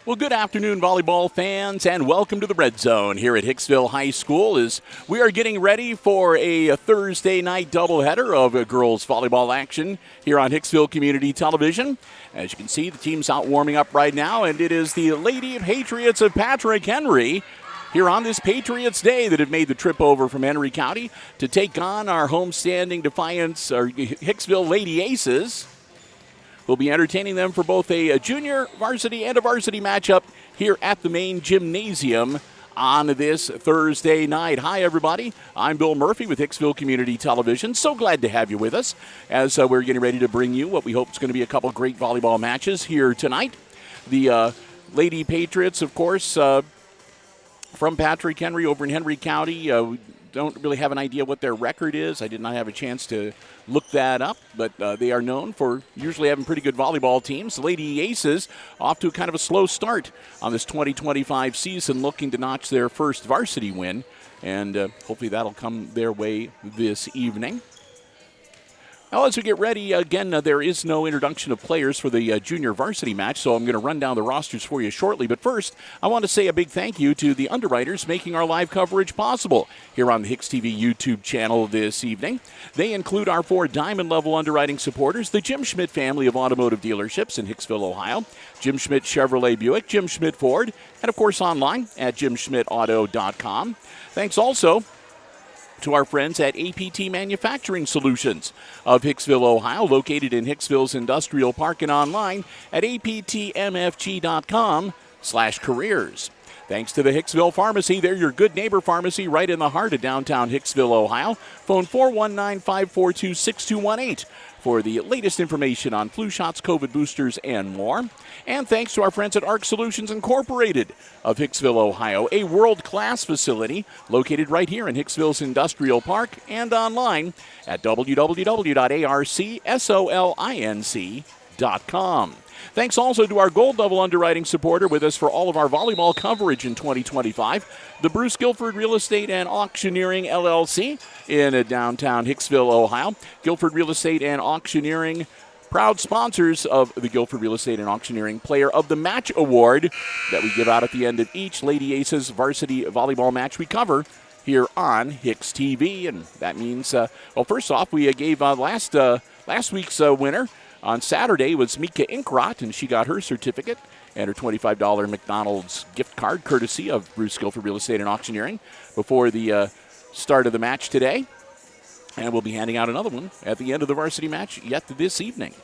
Well, good afternoon, volleyball fans, and welcome to the Red Zone here at Hicksville High School as we are getting ready for a Thursday night doubleheader of girls volleyball action here on Hicksville Community Television. As you can see, the team's out warming up right now, and it is the Lady Patriots of Patrick Henry here on this Patriots Day that have made the trip over from Henry County to take on our homestanding Defiance, or Hicksville Lady Aces. We'll be entertaining them for both a junior varsity and a varsity matchup here at the main gymnasium on this Thursday night. Hi, everybody. I'm Bill Murphy with Hicksville Community Television. So glad to have you with us as we're getting ready to bring you what we hope is going to be a couple great volleyball matches here tonight. The Lady Patriots, of course, from Patrick Henry over in Henry County. We don't really have an idea what their record is. I did not have a chance to look that up, but they are known for usually having pretty good volleyball teams. The Lady Aces off to kind of a slow start on this 2025 season, looking to notch their first varsity win, and hopefully that'll come their way this evening. Now, as we get ready, again, there is no introduction of players for the junior varsity match, so I'm going to run down the rosters for you shortly. But first, I want to say a big thank you to the underwriters making our live coverage possible here on the HIX-TV YouTube channel this evening. They include our 4 diamond-level underwriting supporters, the Jim Schmidt family of automotive dealerships in Hicksville, Ohio, Jim Schmidt Chevrolet Buick, Jim Schmidt Ford, and, of course, online at jimschmidtauto.com. Thanks also to our friends at APT Manufacturing Solutions of Hicksville, Ohio, located in Hicksville's Industrial Park and online at aptmfg.com/careers. Thanks to the Hicksville Pharmacy. They're your good neighbor pharmacy right in the heart of downtown Hicksville, Ohio. Phone 419-542-6218 for the latest information on flu shots, COVID boosters, and more. And thanks to our friends at ARC Solutions Incorporated of Hicksville, Ohio, a world-class facility located right here in Hicksville's Industrial Park and online at www.arcsolinc.com. Thanks also to our gold level underwriting supporter with us for all of our volleyball coverage in 2025, the Bruce Guilford Real Estate and Auctioneering LLC in downtown Hicksville, Ohio. Guilford Real Estate and Auctioneering, proud sponsors of the Guilford Real Estate and Auctioneering Player of the Match Award that we give out at the end of each Lady Aces varsity volleyball match we cover here on HIX-TV. And that means, well, first off, we gave last week's winner on Saturday was Mika Inkrot, and she got her certificate and her $25 McDonald's gift card, courtesy of Bruce Guilford Real Estate and Auctioneering, before the start of the match today. And we'll be handing out another one at the end of the varsity match yet this evening.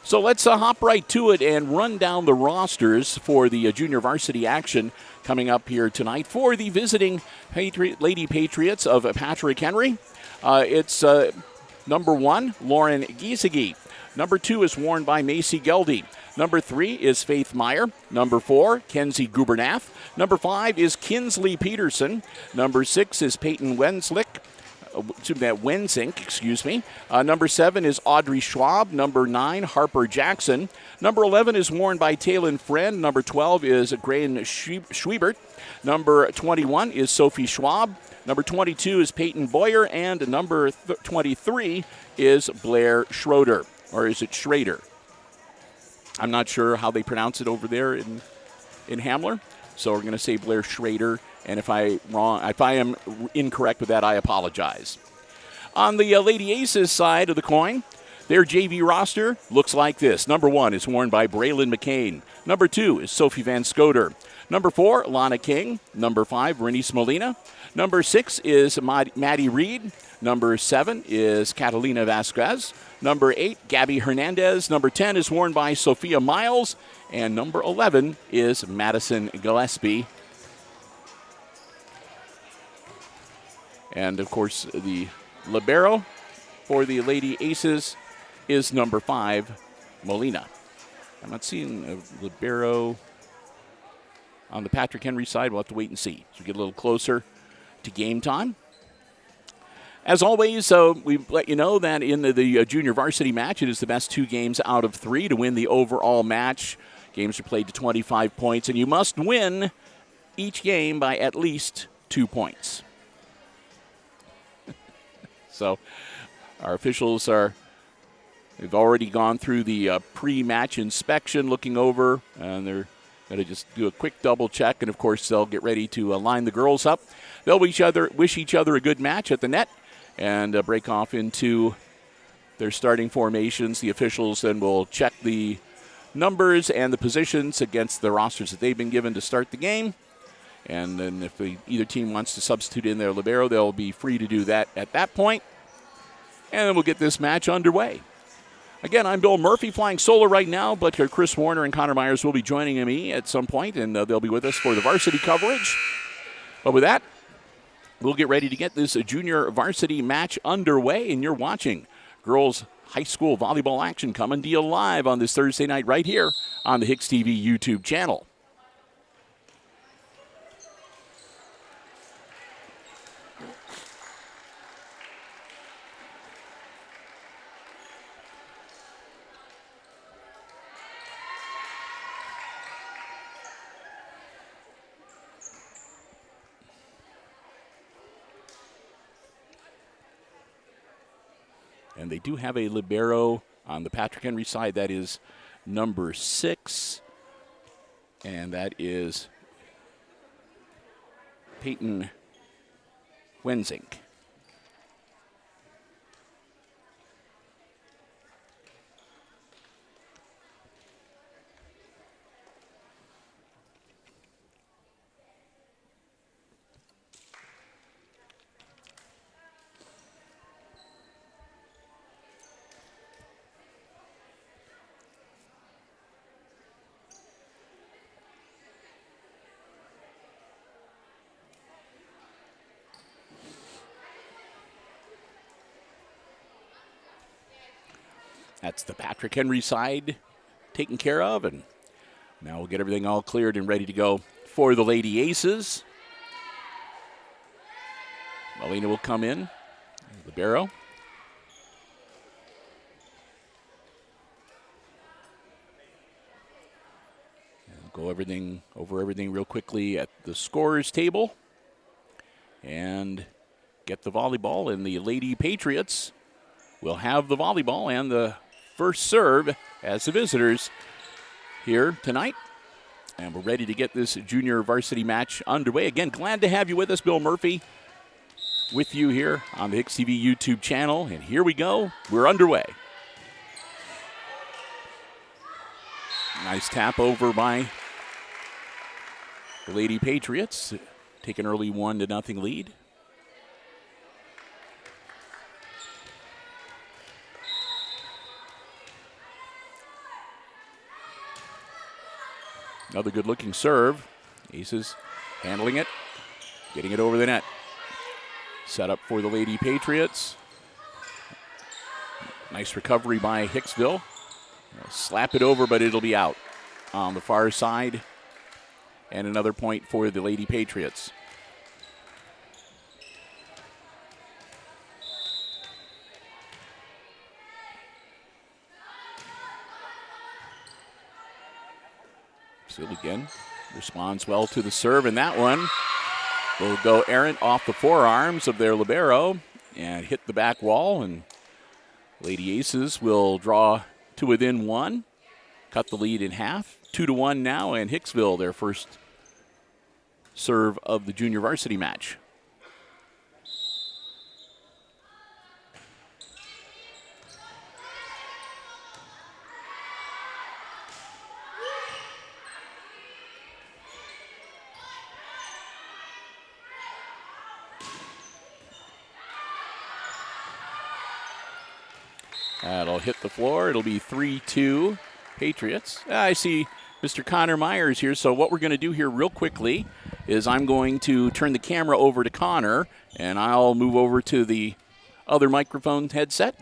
So let's hop right to it and run down the rosters for the junior varsity action coming up here tonight for the visiting Lady Patriots of Patrick Henry. It's number 1, Lauren Giesige. Number 2 is worn by Macy Geldy. Number 3 is Faith Meyer. Number 4, Kenzie Gubernath. Number 5 is Kinsley Peterson. Number 6 is Peyton Wensink. Number 7 is Audrey Schwab. Number 9, Harper Jackson. Number 11 is worn by Taylin Friend. Number 12 is Graydon Schwiebert. Number 21 is Sophie Schwab. Number 22 is Peyton Boyer. And number 23 is Blair Schroeder. Or is it Schrader? I'm not sure how they pronounce it over there in Hamler. So we're going to say Blair Schrader. And if I am incorrect with that, I apologize. On the Lady Aces side of the coin, their JV roster looks like this. Number 1 is worn by Braylon McCain. Number 2 is Sophie Van Scoter. Number 4, Lana King. Number 5, Bernice Molina. Number 6 is Maddie Reed. Number 7 is Catalina Vasquez. Number 8, Gabby Hernandez. Number 10 is worn by Sophia Miles. And number 11 is Madison Gillespie. And, of course, the libero for the Lady Aces is number 5, Molina. I'm not seeing a libero on the Patrick Henry side. We'll have to wait and see as we get a little closer to game time. As always, we let you know that in the junior varsity match, it is the best 2 games out of 3 to win the overall match. Games are played to 25 points, and you must win each game by at least 2 points. So our officials they've already gone through the pre-match inspection, looking over, and they're going to just do a quick double check, and of course they'll get ready to line the girls up. They'll wish each other a good match at the net and break off into their starting formations. The officials then will check the numbers and the positions against the rosters that they've been given to start the game. And then if either team wants to substitute in their libero, they'll be free to do that at that point. And then we'll get this match underway. Again, I'm Bill Murphy, flying solo right now, but Chris Warner and Connor Myers will be joining me at some point, and they'll be with us for the varsity coverage. But with that, we'll get ready to get this junior varsity match underway, and you're watching girls high school volleyball action coming to you live on this Thursday night right here on the HIX-TV YouTube channel. And they do have a libero on the Patrick Henry side. That is number 6. And that is Peyton Wenzink. That's the Patrick Henry side taken care of, and now we'll get everything all cleared and ready to go for the Lady Aces. Molina will come in, libero. And go over everything real quickly at the scorers table and get the volleyball, and the Lady Patriots will have the volleyball and the first serve as the visitors here tonight. And we're ready to get this junior varsity match underway. Again, glad to have you with us. Bill Murphy with you here on the HIX-TV YouTube channel. And here we go. We're underway. Nice tap over by the Lady Patriots. Take an early 1-0 lead. Another good-looking serve. Aces handling it, getting it over the net. Set up for the Lady Patriots. Nice recovery by Hicksville. Slap it over, but it'll be out on the far side. And another point for the Lady Patriots. Still again, responds well to the serve, and that one will go errant off the forearms of their libero and hit the back wall, and Lady Aces will draw to within 1, cut the lead in half, 2-1 now, and Hicksville, their first serve of the junior varsity match. That'll hit the floor. It'll be 3-2 Patriots. I see Mr. Connor Myers here. So what we're going to do here real quickly is I'm going to turn the camera over to Connor, and I'll move over to the other microphone headset.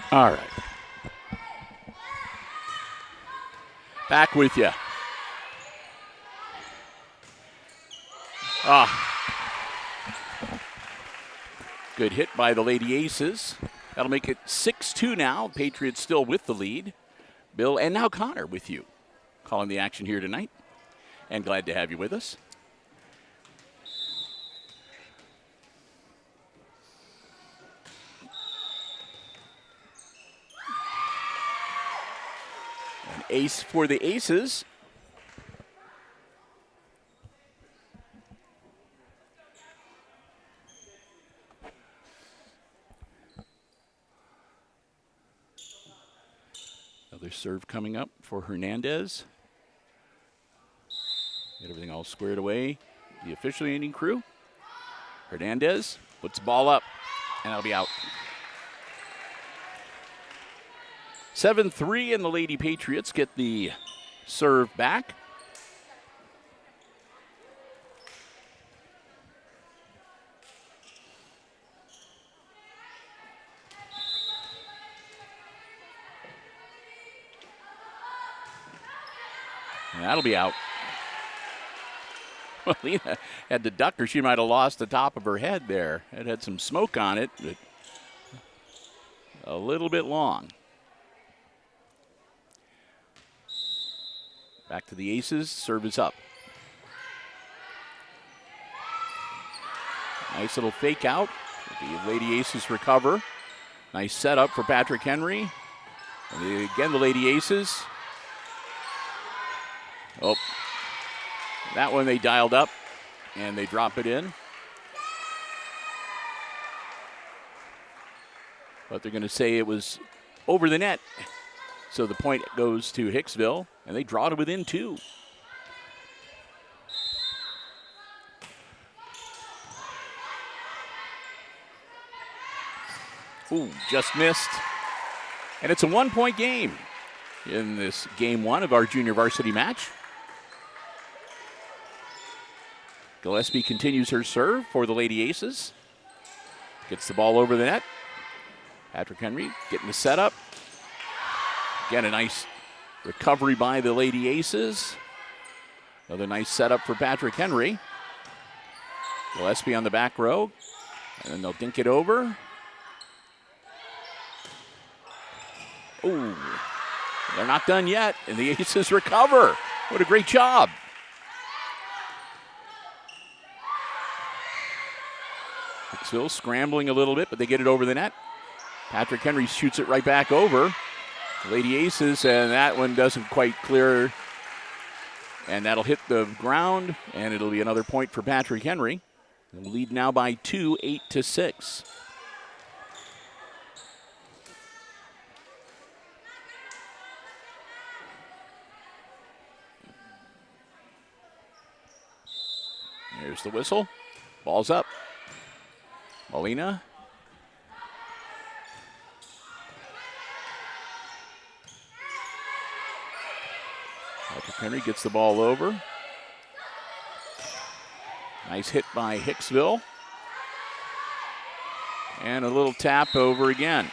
All right. Back with you. Good hit by the Lady Aces. That'll make it 6-2 now. Patriots still with the lead. Bill and now Connor with you, calling the action here tonight. And glad to have you with us. An ace for the Aces. Another serve coming up for Hernandez. Get everything all squared away. The officiating crew. Hernandez puts the ball up, and that'll be out. 7-3, and the Lady Patriots get the serve back. And that'll be out. Well, Lena had to duck her. She might have lost the top of her head there. It had some smoke on it, but a little bit long. Back to the Aces. Serve is up. Nice little fake out. The Lady Aces recover. Nice setup for Patrick Henry. And again, the Lady Aces. Oh, that one they dialed up, and they drop it in. But they're going to say it was over the net. So the point goes to Hicksville, and they draw to within 2. Ooh, just missed. And it's a 1-point game in this game 1 of our junior varsity match. Gillespie continues her serve for the Lady Aces. Gets the ball over the net. Patrick Henry getting the setup. Again, a nice recovery by the Lady Aces. Another nice setup for Patrick Henry. Gillespie on the back row. And then they'll dink it over. Ooh, they're not done yet. And the Aces recover. What a great job. Hicksville scrambling a little bit, but they get it over the net. Patrick Henry shoots it right back over. Lady Aces, and that one doesn't quite clear. And that'll hit the ground, and it'll be another point for Patrick Henry. And we'll lead now by 2, 8-6. There's the whistle. Ball's up. Molina. Patrick Henry gets the ball over. Nice hit by Hicksville. And a little tap over again.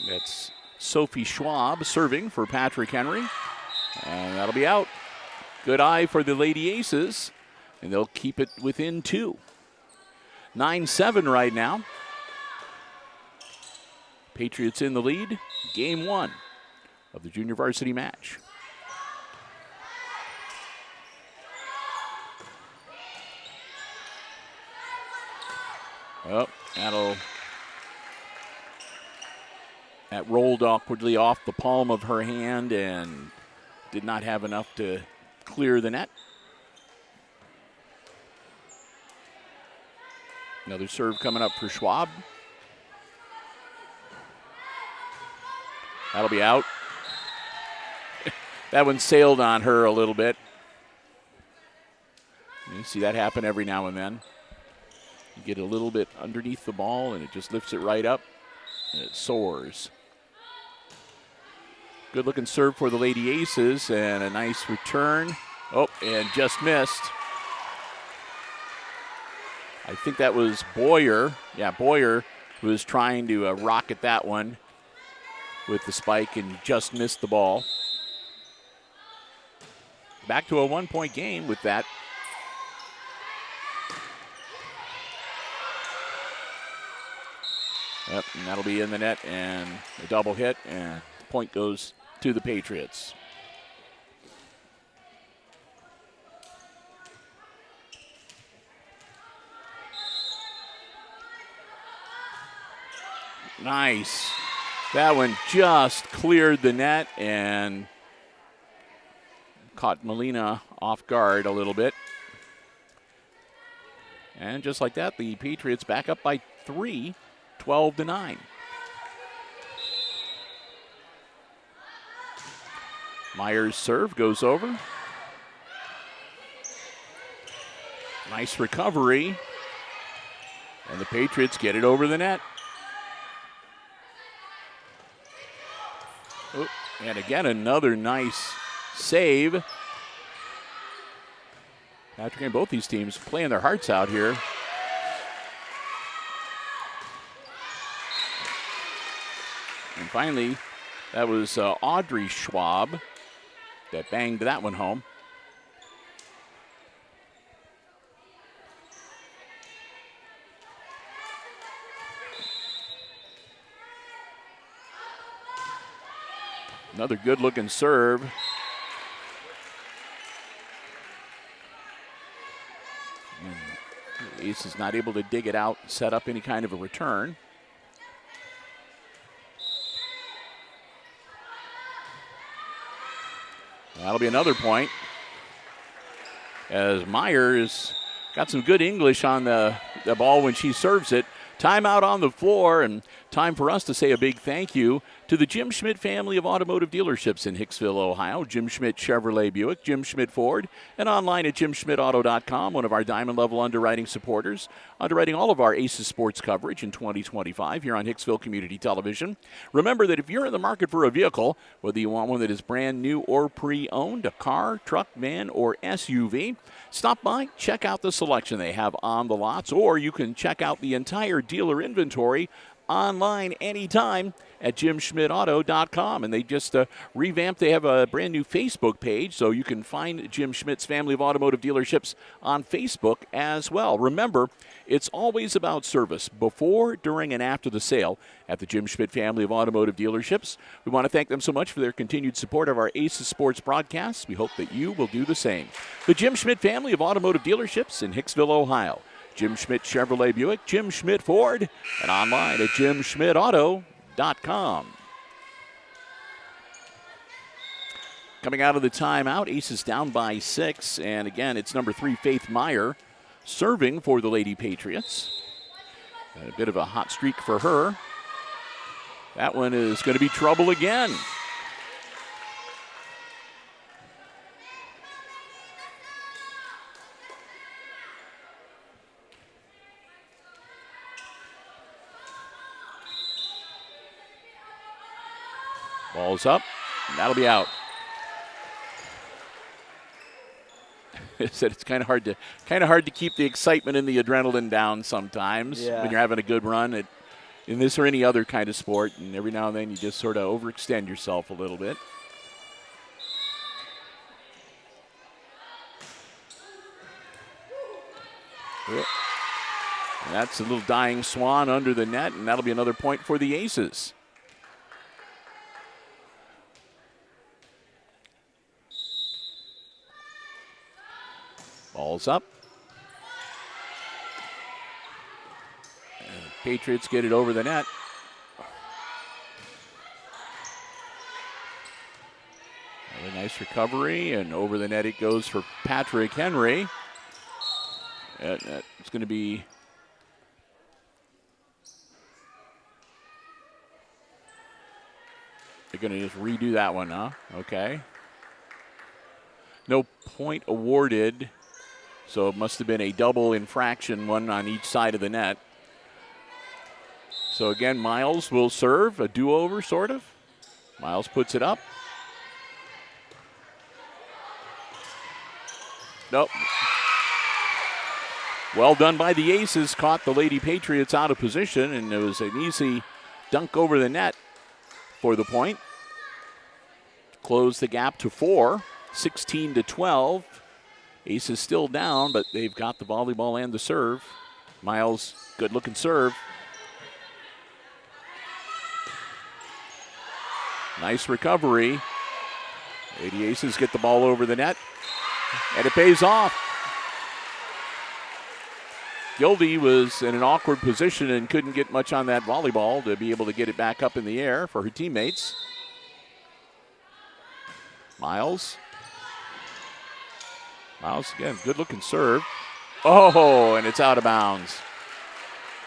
That's Sophie Schwab serving for Patrick Henry. And that'll be out. Good eye for the Lady Aces. And they'll keep it within 2. 9-7 right now. Patriots in the lead. Game 1 of the junior varsity match. Oh, that rolled awkwardly off the palm of her hand and did not have enough to clear the net. Another serve coming up for Schwab. That'll be out. That one sailed on her a little bit. You see that happen every now and then. You get a little bit underneath the ball and it just lifts it right up and it soars. Good looking serve for the Lady Aces and a nice return. Oh, and just missed. I think that was Boyer. Yeah, Boyer was trying to rocket that one with the spike and just missed the ball. Back to a 1-point game with that. Yep, and that'll be in the net and a double hit, and the point goes to the Patriots. Nice. That one just cleared the net and caught Molina off guard a little bit. And just like that, the Patriots back up by 3, 12-9. Myers' serve goes over. Nice recovery. And the Patriots get it over the net. Oh, and again, another nice save. Patrick and both these teams playing their hearts out here. And finally, that was Audrey Schwab that banged that one home. Another good-looking serve. And the Ace is not able to dig it out, set up any kind of a return. That'll be another point. As Myers got some good English on the ball when she serves it. Timeout on the floor, and time for us to say a big thank you to the Jim Schmidt family of automotive dealerships in Hicksville, Ohio. Jim Schmidt Chevrolet Buick, Jim Schmidt Ford, and online at jimschmidtauto.com, one of our diamond level underwriting supporters, underwriting all of our Aces sports coverage in 2025 here on Hicksville Community Television. Remember that if you're in the market for a vehicle, whether you want one that is brand new or pre-owned, a car, truck, van, or SUV, stop by, check out the selection they have on the lots, or you can check out the entire dealer inventory online anytime at jimschmidtauto.com. And they just revamped. They have a brand new Facebook page, so you can find Jim Schmidt's family of automotive dealerships on Facebook as well. Remember, it's always about service before, during, and after the sale at the Jim Schmidt family of automotive dealerships. We want to thank them so much for their continued support of our Aces Sports broadcasts. We hope that you will do the same. The Jim Schmidt family of automotive dealerships in Hicksville, Ohio. Jim Schmidt Chevrolet Buick, Jim Schmidt Ford, and online at jimschmidtauto.com. Coming out of the timeout, Aces down by 6, and again, it's number 3, Faith Meyer, serving for the Lady Patriots. And a bit of a hot streak for her. That one is going to be trouble again. Ball's up, and that'll be out. I said it's kind of hard to keep the excitement and the adrenaline down sometimes when you're having a good run in this or any other kind of sport, and every now and then you just sort of overextend yourself a little bit. And that's a little dying swan under the net, and that'll be another point for the Aces. Ball's up. And the Patriots get it over the net. Another nice recovery, and over the net it goes for Patrick Henry. It's going to be they're going to just redo that one, huh? Okay. No point awarded, so it must have been a double infraction, one on each side of the net. So again, Miles will serve, a do-over sort of. Miles puts it up. Nope. Well done by the Aces, caught the Lady Patriots out of position, and it was an easy dunk over the net for the point. Close the gap to 4, 16-12. Aces still down, but they've got the volleyball and the serve. Miles, good looking serve. Nice recovery. Lady Aces get the ball over the net, and it pays off. Gildy was in an awkward position and couldn't get much on that volleyball to be able to get it back up in the air for her teammates. Miles again, good looking serve. Oh, and it's out of bounds.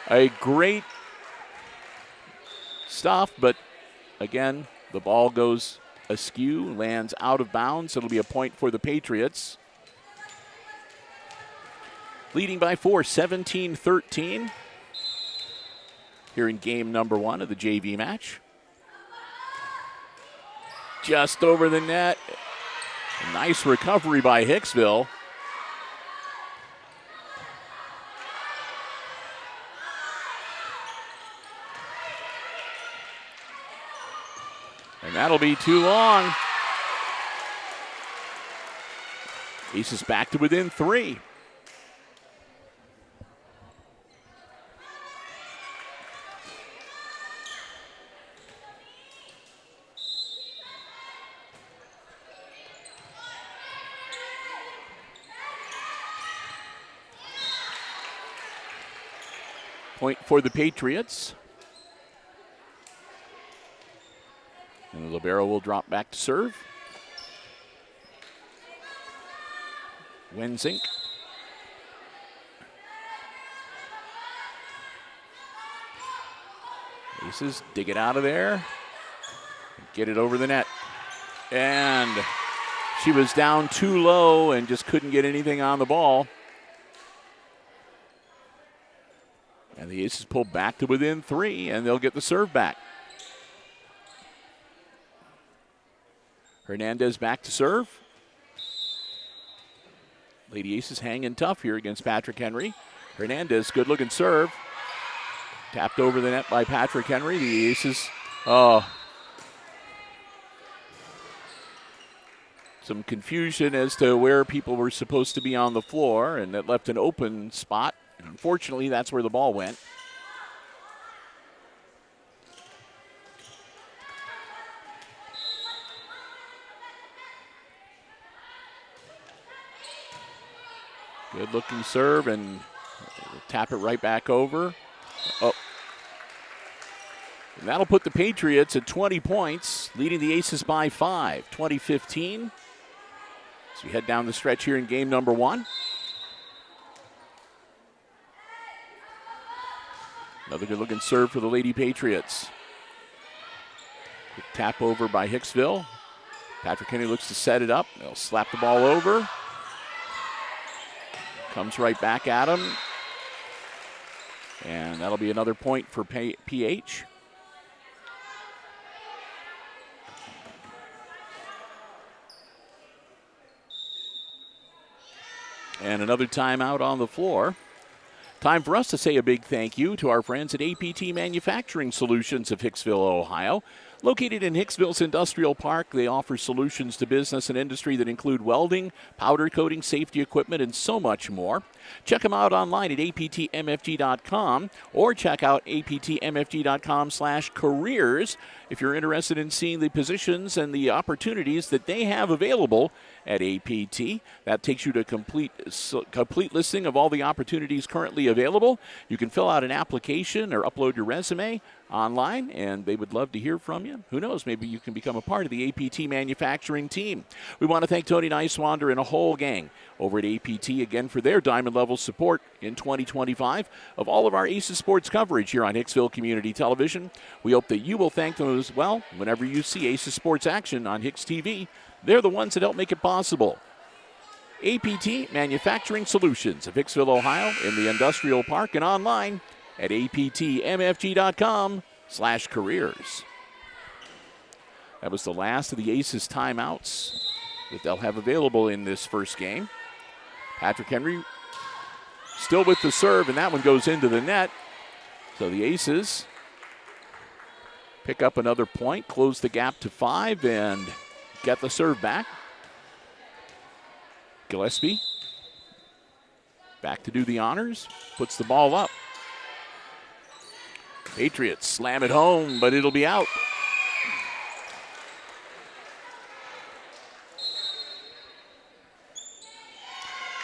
A great stop, but again, the ball goes askew, lands out of bounds. It'll be a point for the Patriots. Leading by 4, 17-13. Here in game number 1 of the JV match. Just over the net. Nice recovery by Hicksville. And that'll be too long. Aces back to within 3. Point for the Patriots. And the libero will drop back to serve. Wenzink. Aces dig it out of there. Get it over the net. And she was down too low and just couldn't get anything on the ball. And the Aces pull back to within 3, and they'll get the serve back. Hernandez back to serve. Lady Aces hanging tough here against Patrick Henry. Hernandez, good looking serve. Tapped over the net by Patrick Henry. The Aces, some confusion as to where people were supposed to be on the floor, and that left an open spot. Unfortunately, that's where the ball went. Good looking serve, and tap it right back over. Oh. And that'll put the Patriots at 20 points, leading the Aces by 5, 20-15. So we head down the stretch here in game number 1. Another good-looking serve for the Lady Patriots. Quick tap over by Hicksville. Patrick Henry looks to set it up. They'll slap the ball over. Comes right back at him. And that'll be another point for PH. And another timeout on the floor. Time for us to say a big thank you to our friends at APT Manufacturing Solutions of Hicksville, Ohio. Located in Hicksville's Industrial Park, they offer solutions to business and industry that include welding, powder coating, safety equipment, and so much more. Check them out online at aptmfg.com or check out aptmfg.com/careers if you're interested in seeing the positions and the opportunities that they have available at APT. That takes you to complete listing of all the opportunities currently available. You can fill out an application or upload your resume online, and they would love to hear from you. Who knows, maybe you can become a part of the APT manufacturing team. We want to thank Tony Nicewander and a whole gang over at APT again for their diamond level support in 2025 of all of our Aces sports coverage here on Hicksville Community Television. We hope that you will thank them as well whenever you see Aces sports action on HIX-TV. They're the ones that help make it possible. APT Manufacturing Solutions of Hicksville, Ohio in the Industrial Park and online at aptmfg.com/careers. That was the last of the Aces timeouts that they'll have available in this first game. Patrick Henry still with the serve, and that one goes into the net. So the Aces pick up another point, close the gap to 5, and get the serve back. Gillespie back to do the honors, puts the ball up. Patriots slam it home, but it'll be out.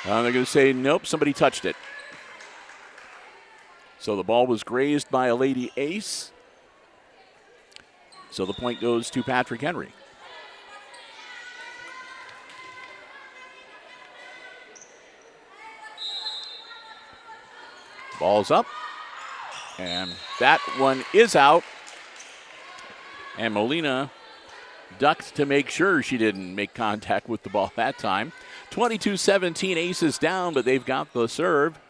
They're going to say, nope, somebody touched it. So the ball was grazed by a Lady Ace. So the point goes to Patrick Henry. Ball's up. And that one is out. And Molina ducked to make sure she didn't make contact with the ball that time. 22-17, Aces down, but they've got the serve.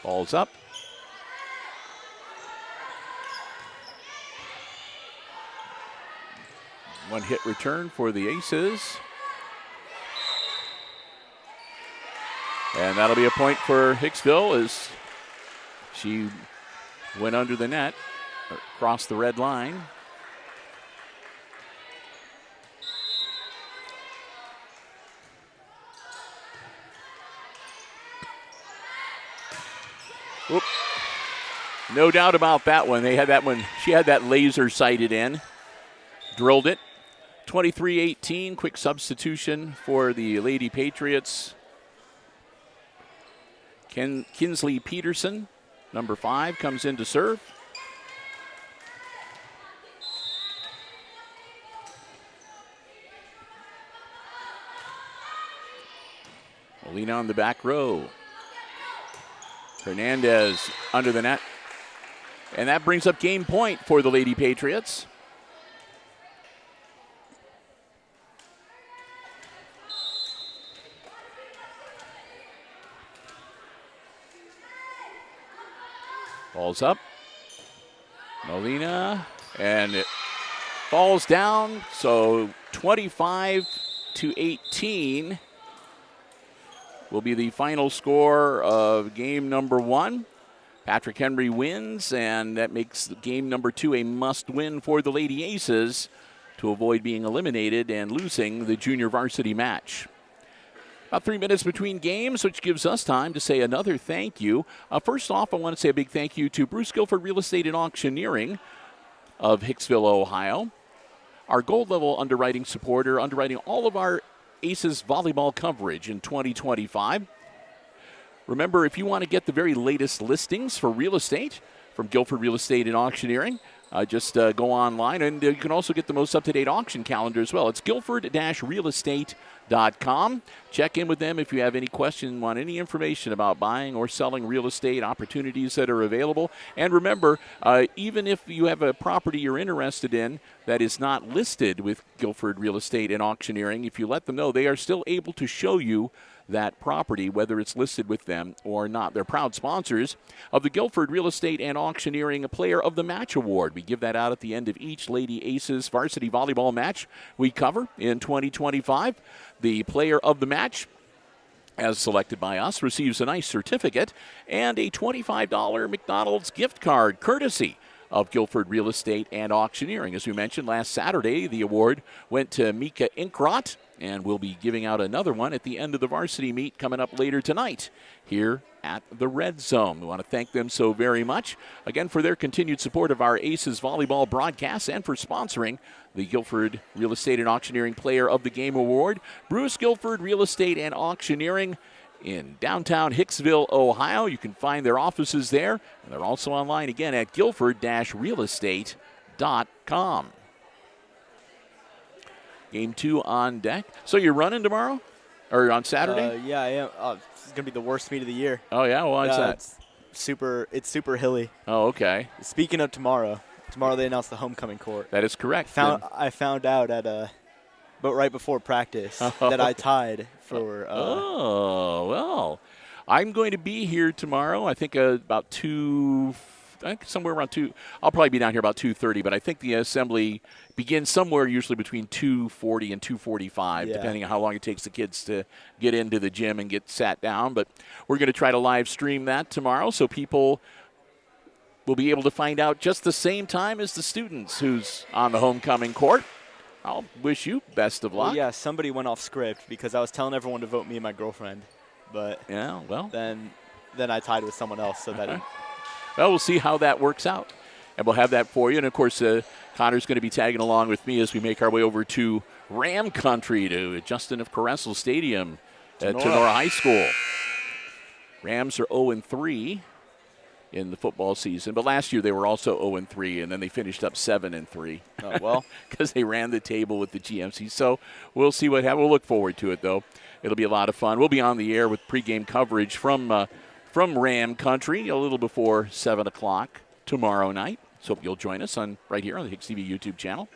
Ball's up. One hit return for the Aces. And that'll be a point for Hicksville as she went under the net, or across the red line. Whoop. No doubt about that one. They had that one. She had that laser sighted in. Drilled it. 23-18, quick substitution for the Lady Patriots. Kinsley Peterson, number 5, comes in to serve. Molina on the back row. Hernandez under the net. And that brings up game point for the Lady Patriots. Ball's up. Molina, and it falls down. So 25-18 will be the final score of game number 1. Patrick Henry wins, and that makes game number 2 a must-win for the Lady Aces to avoid being eliminated and losing the junior varsity match. About 3 minutes between games, which gives us time to say another thank you. First off, I want to say a big thank you to Bruce Guilford Real Estate and Auctioneering of Hicksville, Ohio. Our gold level underwriting supporter, underwriting all of our Aces volleyball coverage in 2025. Remember, if you want to get the very latest listings for real estate from Guilford Real Estate and Auctioneering, just go online, and you can also get the most up-to-date auction calendar as well. It's guilford-realestate.com. HIX-TV.com. Check in with them if you have any questions, want any information about buying or selling real estate, opportunities that are available. And remember, even if you have a property you're interested in that is not listed with Guilford Real Estate and Auctioneering, if you let them know, they are still able to show you that property, whether it's listed with them or not. They're proud sponsors of the Guilford Real Estate and Auctioneering Player of the Match Award. We give that out at the end of each Lady Aces varsity volleyball match we cover in 2025. The Player of the Match, as selected by us, receives a nice certificate and a $25 McDonald's gift card courtesy of Guilford Real Estate and Auctioneering. As we mentioned last Saturday, the award went to Mika Inkrot, and we'll be giving out another one at the end of the varsity meet coming up later tonight here at the Red Zone. We want to thank them so very much, again, for their continued support of our Aces volleyball broadcasts and for sponsoring the Guilford Real Estate and Auctioneering Player of the Game Award. Bruce Guilford Real Estate and Auctioneering in downtown Hicksville, Ohio. You can find their offices there, and they're also online again at guilford-realestate.com. Game 2 on deck. So you're running tomorrow? Or on Saturday? Yeah, I am. It's going to be the worst meet of the year. Oh, yeah? Why is that? It's super hilly. Oh, okay. Speaking of tomorrow they announced the homecoming court. That is correct. I found out but right before practice that I tied for. Well, I'm going to be here tomorrow. I think about 2. I think somewhere around 2. I'll probably be down here about 2:30, but I think the assembly begins somewhere usually between 2:40 and 2:45, depending on how long it takes the kids to get into the gym and get sat down. But we're going to try to live stream that tomorrow so people will be able to find out just the same time as the students who's on the homecoming court. I'll wish you best of luck. Well, yeah, somebody went off script because I was telling everyone to vote me and my girlfriend, but yeah, well, then I tied with someone else, so that. Well, we'll see how that works out, and we'll have that for you. And, of course, Connor's going to be tagging along with me as we make our way over to Ram Country to Justin F. Caressel Stadium at Tenora High School. Rams are 0-3 in the football season, but last year they were also 0-3, and then they finished up 7-3. Oh, well. Because they ran the table with the GMC. So we'll see what happens. We'll look forward to it, though. It'll be a lot of fun. We'll be on the air with pregame coverage from Ram Country a little before 7 o'clock tomorrow night. So you'll join us right here on the HIX-TV YouTube channel.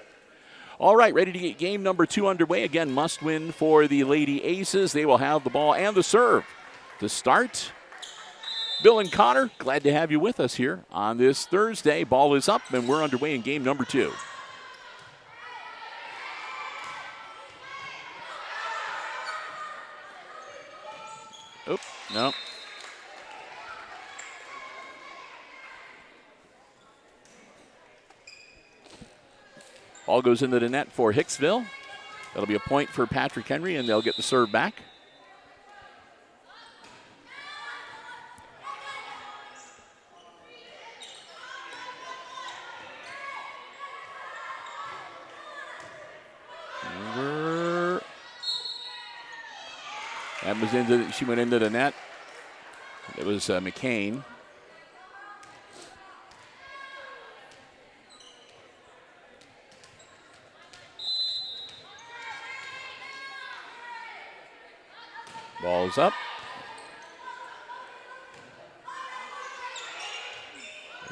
All right, ready to get game number 2 underway. Again, must win for the Lady Aces. They will have the ball and the serve to start. Bill and Connor, glad to have you with us here on this Thursday. Ball is up, and we're underway in game number 2. Oop, no. Ball goes into the net for Hicksville. That'll be a point for Patrick Henry, and they'll get the serve back. She went into the net. It was McCain. Ball's up.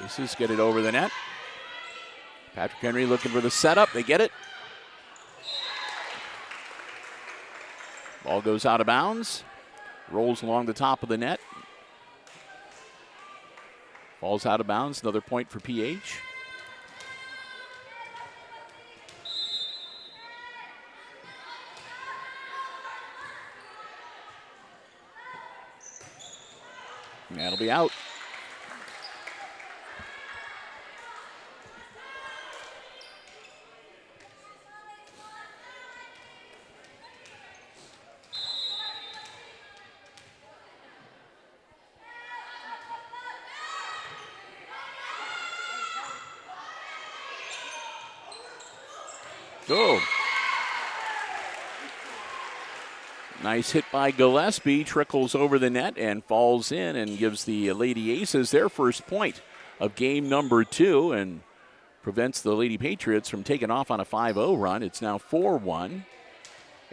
Aces get it over the net. Patrick Henry looking for the setup. They get it. Ball goes out of bounds. Rolls along the top of the net. Falls out of bounds. Another point for PH. And that'll be out. Go. Nice hit by Gillespie. Trickles over the net and falls in and gives the Lady Aces their first point of game number 2 and prevents the Lady Patriots from taking off on a 5-0 run. It's now 4-1.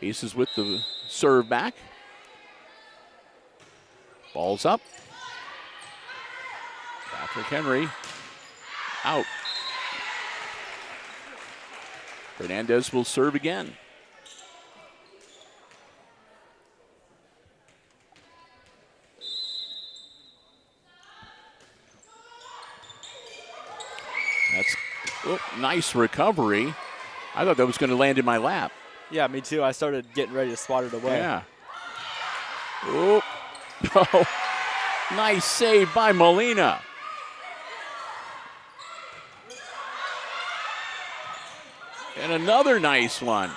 Aces with the serve back. Ball's up. Patrick Henry out. Hernandez will serve again. Nice recovery. I thought that was going to land in my lap. Yeah, me too. I started getting ready to swat it away. Yeah. Oh, nice save by Molina. And another nice one.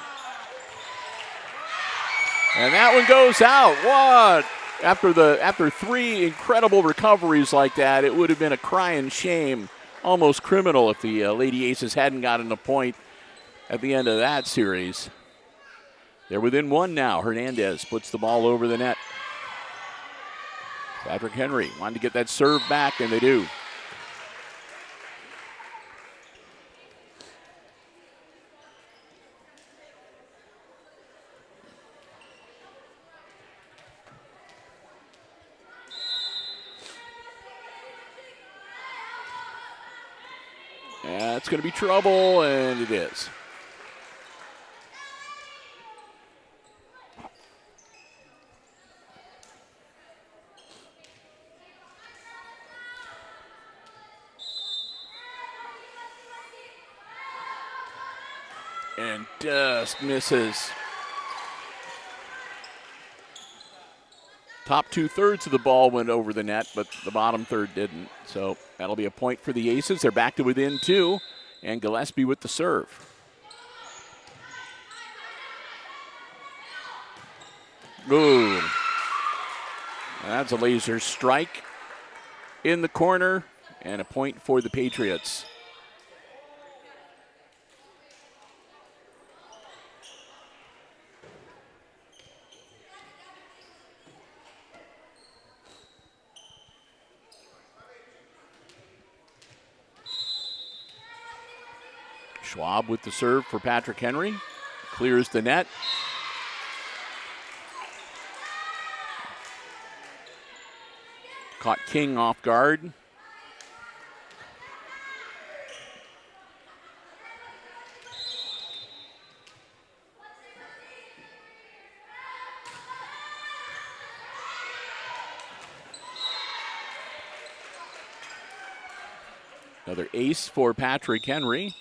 And that one goes out. What? After three incredible recoveries like that, it would have been a crying shame, almost criminal, if the Lady Aces hadn't gotten a point at the end of that series. They're within one now. Hernandez puts the ball over the net. Patrick Henry wanted to get that serve back, and they do. That's going to be trouble, and it is. And just misses. Top 2/3 of the ball went over the net, but the bottom third didn't. So that'll be a point for the Aces. They're back to within two, and Gillespie with the serve. Ooh. That's a laser strike in the corner, and a point for the Patriots. Schwab with the serve for Patrick Henry. Clears the net. Caught King off guard. Another ace for Patrick Henry.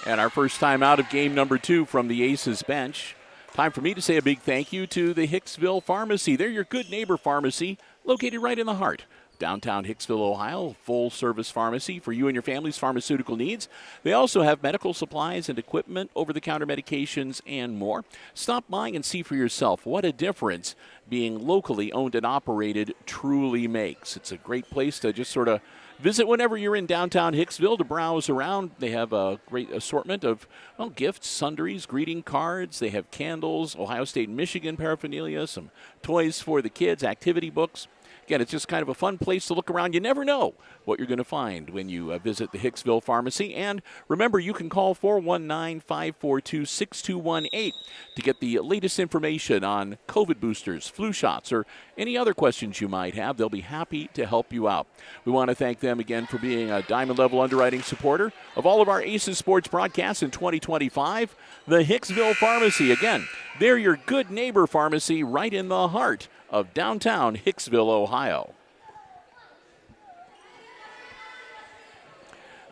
And our first time out of game number 2 from the Aces bench. Time for me to say a big thank you to the Hicksville Pharmacy. They're your good neighbor pharmacy, located right in the heart. Downtown Hicksville, Ohio, full-service pharmacy for you and your family's pharmaceutical needs. They also have medical supplies and equipment, over-the-counter medications, and more. Stop by and see for yourself what a difference being locally owned and operated truly makes. It's a great place to just sort of visit whenever you're in downtown Hicksville to browse around. They have a great assortment of gifts, sundries, greeting cards. They have candles, Ohio State and Michigan paraphernalia, some toys for the kids, activity books. Again, it's just kind of a fun place to look around. You never know what you're going to find when you visit the Hicksville Pharmacy. And remember, you can call 419-542-6218 to get the latest information on COVID boosters, flu shots, or any other questions you might have. They'll be happy to help you out. We want to thank them again for being a Diamond Level underwriting supporter of all of our Aces Sports broadcasts in 2025. The Hicksville Pharmacy, again, they're your good neighbor pharmacy right in the heart of downtown Hicksville, Ohio.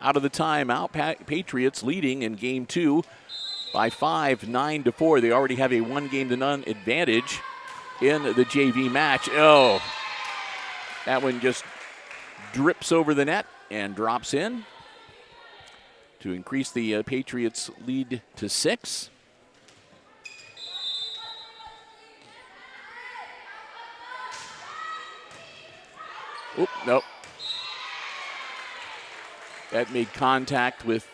Out of the timeout, Patriots leading in game 2 by 5, 9-4. They already have a 1-game-to-none advantage in the JV match. Oh, that one just drips over the net and drops in to increase the Patriots' lead to 6. Oop, nope. That made contact with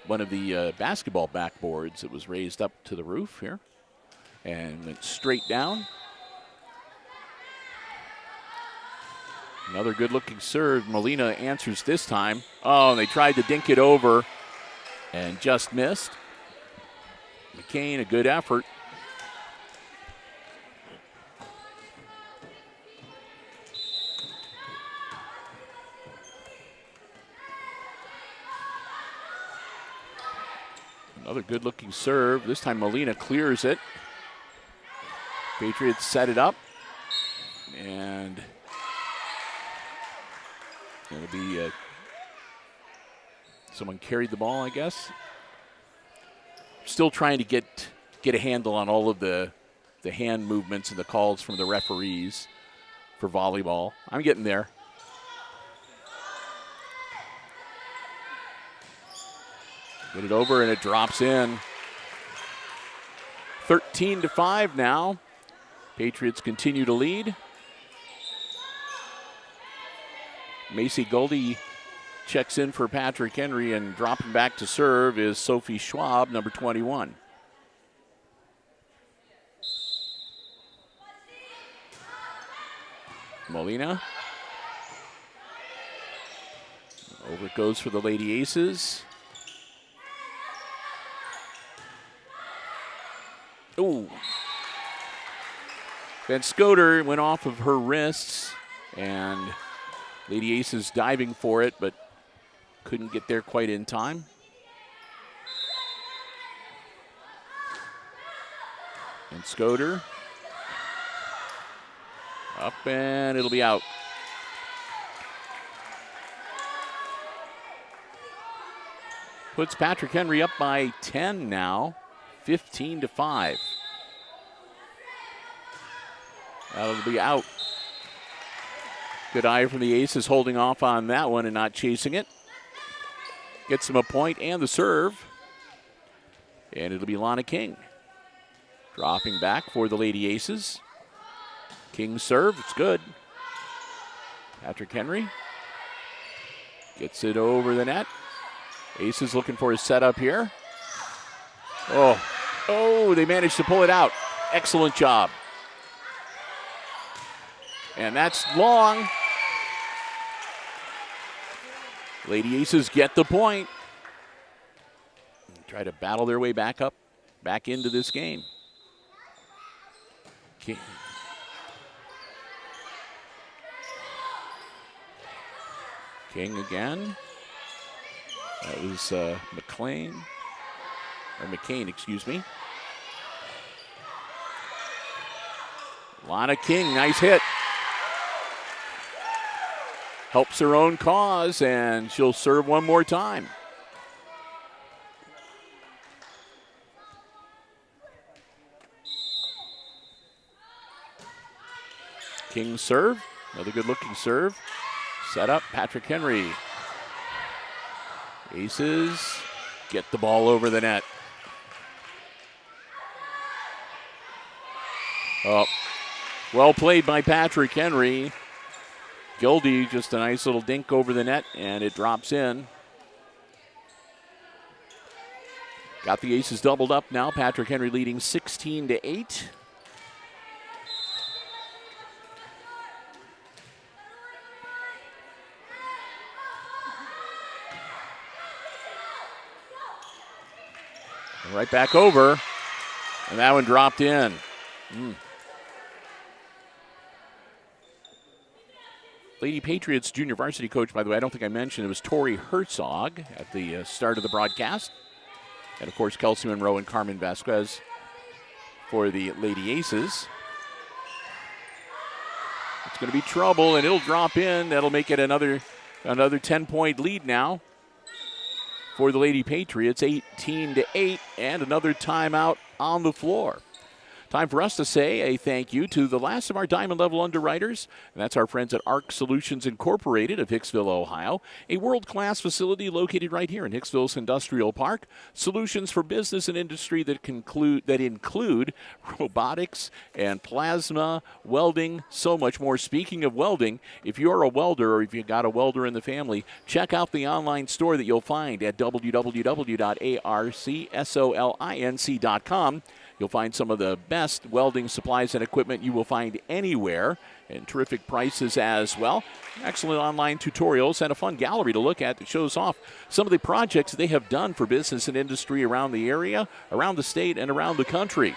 one of the basketball backboards that was raised up to the roof here and went straight down. Another good-looking serve. Molina answers this time. Oh, and they tried to dink it over and just missed. McCain, a good effort. Another good-looking serve. This time Molina clears it. Patriots set it up. And it'll be someone carried the ball, I guess. Still trying to get a handle on all of the hand movements and the calls from the referees for volleyball. I'm getting there. Get it over and it drops in. 13-5 now. Patriots continue to lead. Macy Goldie checks in for Patrick Henry, and dropping back to serve is Sophie Schwab, number 21. Molina. Over it goes for the Lady Aces. Ooh. Van Scoter went off of her wrists, and Lady Aces diving for it, but couldn't get there quite in time. And Scoter. Up, and it'll be out. Puts Patrick Henry up by 10 now, 15-5. That'll be out. Good eye from the Aces, holding off on that one and not chasing it. Gets them a point and the serve. And it'll be Lana King. Dropping back for the Lady Aces. King serve, it's good. Patrick Henry gets it over the net. Aces looking for his setup here. Oh, they managed to pull it out. Excellent job. And that's long. Lady Aces get the point. Try to battle their way back into this game. King again. That was McCain, excuse me. Lana King, nice hit. Helps her own cause, and she'll serve one more time. King serve, another good-looking serve. Set up, Patrick Henry. Aces get the ball over the net. Oh, well played by Patrick Henry. Gildy, just a nice little dink over the net, and it drops in. Got the Aces doubled up now. Patrick Henry leading 16-8. Right back over, and that one dropped in. Lady Patriots junior varsity coach, by the way, I don't think I mentioned, it was Tori Herzog at the start of the broadcast. And, of course, Kelsey Monroe and Carmen Vasquez for the Lady Aces. It's going to be trouble, and it'll drop in. That'll make it another 10-point lead now for the Lady Patriots, 18-8, and another timeout on the floor. Time for us to say a thank you to the last of our diamond level underwriters, and that's our friends at ARC Solutions Incorporated of Hicksville, Ohio, a world-class facility located right here in Hicksville's Industrial Park. Solutions for business and industry that include robotics and plasma, welding, so much more. Speaking of welding, if you're a welder or if you've got a welder in the family, check out the online store that you'll find at www.arcsolinc.com. You'll find some of the best welding supplies and equipment you will find anywhere, and terrific prices as well. Excellent online tutorials and a fun gallery to look at that shows off some of the projects they have done for business and industry around the area, around the state, and around the country.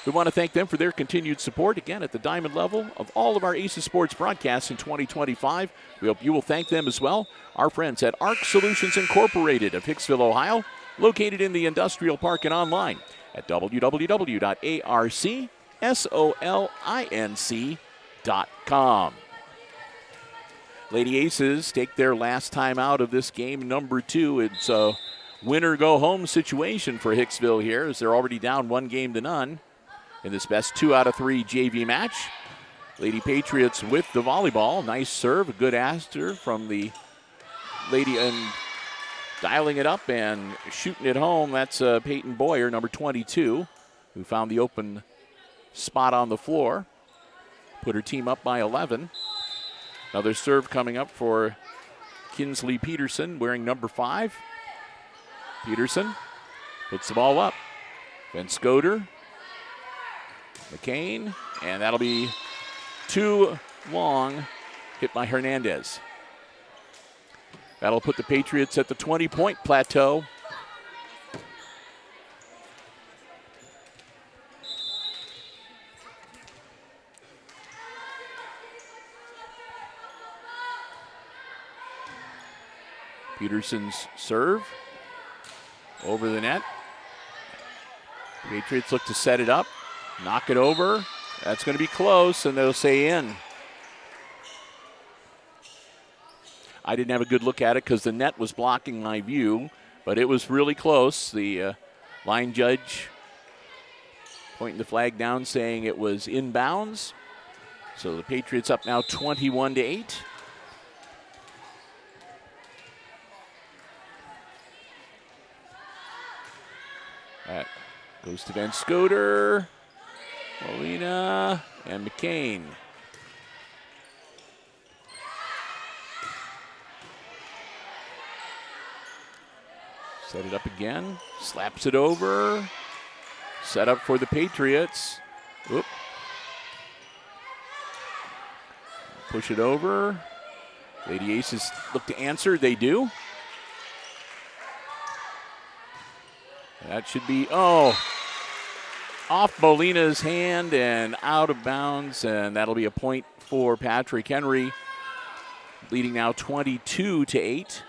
We want to thank them for their continued support, again, at the diamond level of all of our Aces Sports broadcasts in 2025. We hope you will thank them as well. Our friends at ARC Solutions Incorporated of Hicksville, Ohio, located in the Industrial Park and online at www.arcsolinc.com. Lady Aces take their last time out of this game, number 2. It's a winner-go-home situation for Hicksville here, as they're already down 1-0 in this best 2 out of 3 JV match. Lady Patriots with the volleyball. Nice serve, a good aster from the Lady, and dialing it up and shooting it home. That's Peyton Boyer, number 22, who found the open spot on the floor. Put her team up by 11. Another serve coming up for Kinsley Peterson, wearing number 5. Peterson puts the ball up. Van Scoter, McCain, and that'll be too long, hit by Hernandez. That'll put the Patriots at the 20-point plateau. Peterson's serve over the net. Patriots look to set it up, knock it over. That's going to be close, and they'll say in. I didn't have a good look at it because the net was blocking my view, but it was really close. The line judge pointing the flag down, saying it was inbounds. So the Patriots up now 21-8. That goes to Van Scoter, Molina, and McCain. Set it up again, slaps it over. Set up for the Patriots. Oop. Push it over. Lady Aces look to answer. They do. That should be, off Molina's hand and out of bounds, and that'll be a point for Patrick Henry, leading now 22-8.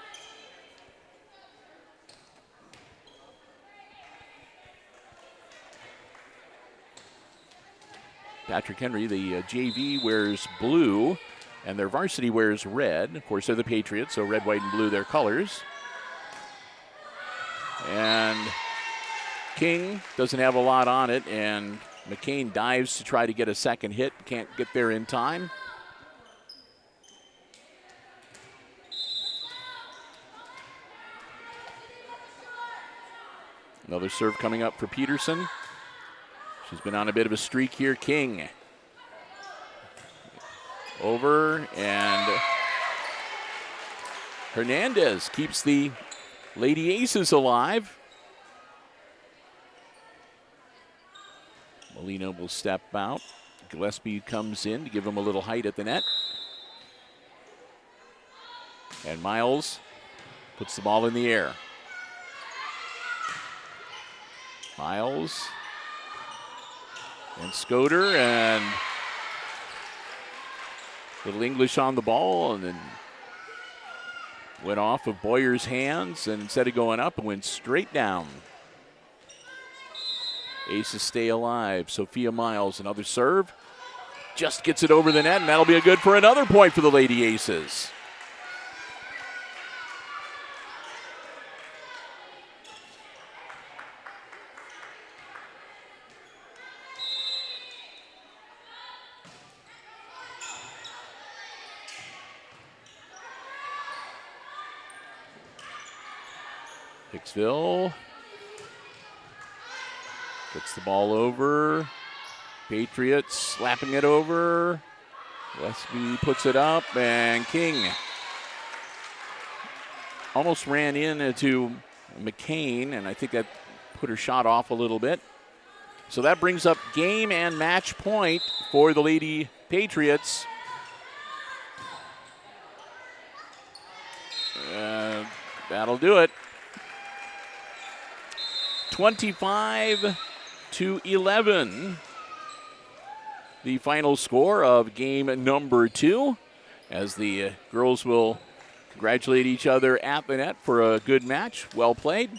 Patrick Henry, the JV, wears blue, and their varsity wears red. Of course, they're the Patriots, so red, white, and blue, their colors. And King doesn't have a lot on it, and McCain dives to try to get a second hit. Can't get there in time. Another serve coming up for Peterson. She's been on a bit of a streak here. King over, and Hernandez keeps the Lady Aces alive. Molina will step out. Gillespie comes in to give him a little height at the net. And Miles puts the ball in the air. Miles and Scoter, and little English on the ball, and then went off of Boyer's hands, and instead of going up, it went straight down. Aces stay alive. Sophia Miles, another serve. Just gets it over the net, and that'll be a good for another point for the Lady Aces. Hicksville gets the ball over. Patriots slapping it over. Gillespie puts it up, and King almost ran into McCain, and I think that put her shot off a little bit. So that brings up game and match point for the Lady Patriots. That'll do it. 25-11. The final score of game number 2, as the girls will congratulate each other at the net for a good match. Well played.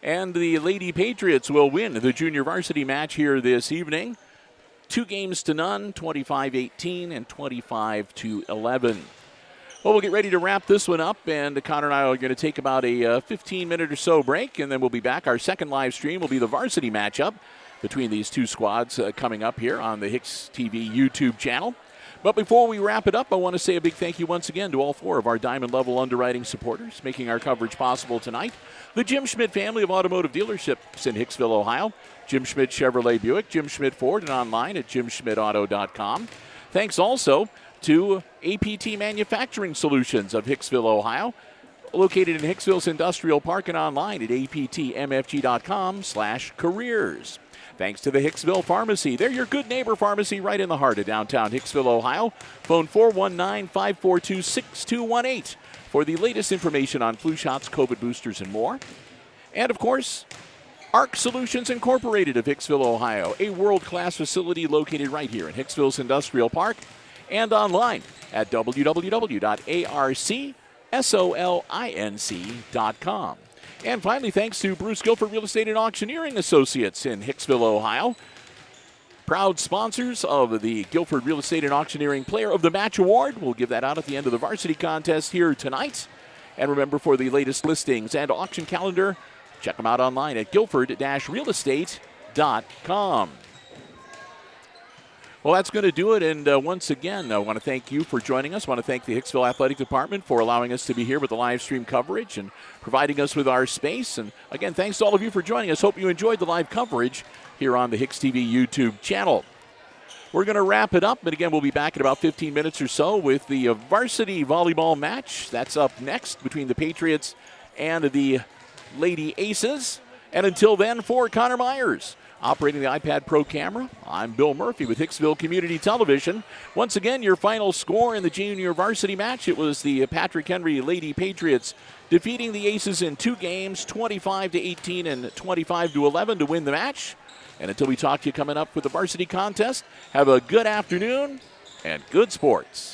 And the Lady Patriots will win the junior varsity match here this evening. 2-0, 25-18 and 25-11. Well, we'll get ready to wrap this one up, and Connor and I are going to take about a 15-minute or so break, and then we'll be back. Our second live stream will be the varsity matchup between these two squads coming up here on the HIX-TV YouTube channel. But before we wrap it up, I want to say a big thank you once again to all 4 of our Diamond Level underwriting supporters making our coverage possible tonight. The Jim Schmidt family of automotive dealerships in Hicksville, Ohio. Jim Schmidt Chevrolet Buick, Jim Schmidt Ford, and online at jimschmidtauto.com. Thanks also to APT Manufacturing Solutions of Hicksville, Ohio, located in Hicksville's Industrial Park and online at aptmfg.com/careers. Thanks to the Hicksville Pharmacy. They're your good neighbor pharmacy right in the heart of downtown Hicksville, Ohio. Phone 419-542-6218 for the latest information on flu shots, COVID boosters, and more. And, of course, ARC Solutions Incorporated of Hicksville, Ohio, a world-class facility located right here in Hicksville's Industrial Park and online at www.arcsolinc.com. And finally, thanks to Bruce Guilford Real Estate and Auctioneering Associates in Hicksville, Ohio. Proud sponsors of the Guilford Real Estate and Auctioneering Player of the Match Award. We'll give that out at the end of the varsity contest here tonight. And remember, for the latest listings and auction calendar, check them out online at guilford-realestate.com. Well, that's going to do it. And once again, I want to thank you for joining us. I want to thank the Hicksville Athletic Department for allowing us to be here with the live stream coverage and providing us with our space. And again, thanks to all of you for joining us. Hope you enjoyed the live coverage here on the HIX-TV YouTube channel. We're going to wrap it up. And again, we'll be back in about 15 minutes or so with the varsity volleyball match. That's up next between the Patriots and the Lady Aces. And until then, for Connor Myers, operating the iPad Pro camera, I'm Bill Murphy with Hicksville Community Television. Once again, your final score in the junior varsity match, it was the Patrick Henry Lady Patriots defeating the Aces in 2 games, 25-18 and 25-11 to win the match. And until we talk to you coming up with the varsity contest, have a good afternoon and good sports.